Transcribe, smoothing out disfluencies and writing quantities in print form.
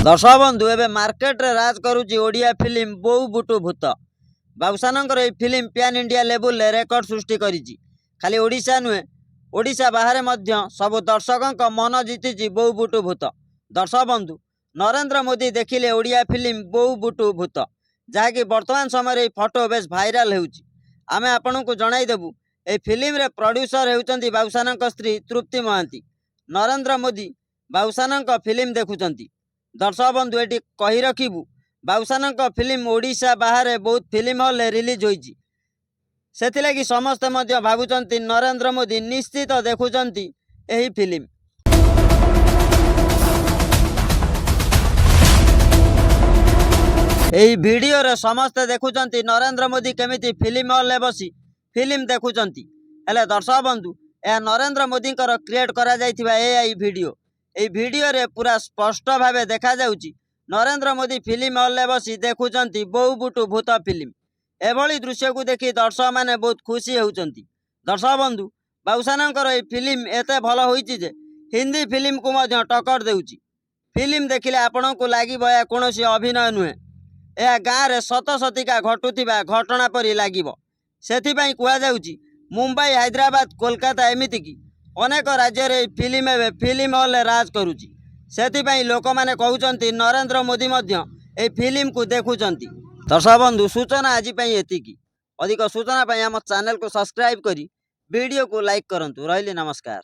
दर्शक बंधु एवं मार्केट रे राज करुची ओडिया फिल्म बोऊ बुटु भूत। बाबूसानंकर ए फिल्म पैन इंडिया लेवल रे रेकर्ड सृष्टि करिची। खाली ओडिशा नुहे ओडिशा बाहर मध्य सब दर्शकों मन जीति बोऊ बुटु भूत। दर्शक बंधु नरेंद्र मोदी देखिले ओडिया फिल्म बोऊ बुटु भूत जहाँकि वर्तमान समय फटो बेस भाइराल होउची। आमे आपनकु जणाई देबु ए फिल्म रे प्रोड्यूसर हेउचंती बाबूसानंक स्त्री तृप्ति महांती। नरेंद्र मोदी बाबूसानंक फिल्म देखुचंती। दर्शक बंधु ये कही रखिबु बाबूसानंक फिल्म ओडिशा बाहर बहुत फिल्म हॉल रिलीज होईची। सेथिलागि समस्त मध्य भाबुचंती नरेंद्र मोदी निश्चित देखुचंती एही फिल्म। एही वीडियो रे समस्त देखुचंती नरेंद्र मोदी केमिति फिल्म हॉल ले बसी फिल्म देखुचंती। हेले दर्शक बंधु ए नरेंद्र मोदी क्रिएट करा जाइथिबा एआई वीडियो। এই ভিডিওরে পুরা স্পষ্ট ভাবে দেখা যাଉଛି নরেন্দ্র মোদি ফিল্ম হলে বসি দেখুଛନ୍ତି ବୋଉ ବୁଟୁ ଭୂତ ଫିଲ୍ମ। ଏଭଳି ଦୃଶ୍ୟକୁ ଦେଖି ଦର୍ଶକମାନେ ବହୁତ ଖୁସି ହେଉଛନ୍ତି। ଦର୍ଶକ ବନ୍ଧୁ ବାବୁସାନଙ୍କର ଏହି ଫିଲ୍ମ ଏତେ ଭଲ ହୋଇଛି ଯେ ହିନ୍ଦୀ ଫିଲ୍ମକୁ ମଧ୍ୟ ଟକ୍କର ଦେଉଛି। ଫିଲ୍ମ ଦେଖିଲେ ଆପଣଙ୍କୁ ଲାଗିବ ଏହା କୌଣସି ଅଭିନୟ ନୁହେଁ, ଏହା ଗାଁରେ ସତ ସତିକା ଘଟୁଥିବା ଘଟଣା ପରି ଲାଗିବ। ସେଥିପାଇଁ କୁହାଯାଉଛି ମୁମ୍ବାଇ, ହାଇଦ୍ରାବାଦ, କୋଲକାତା ଏମିତିକି अनेक राज्य फिल्म फिल्म हॉल राज करुची। सेथिपाई लोक माने कहउचंती नरेंद्र मोदी मध्य ए फिल्म को देखुचंती। दर्शक बंधु सूचना आज एतिकी। अधिक सूचना आम चैनल को सब्सक्राइब करी वीडियो को लाइक करंतु। रहिली नमस्कार।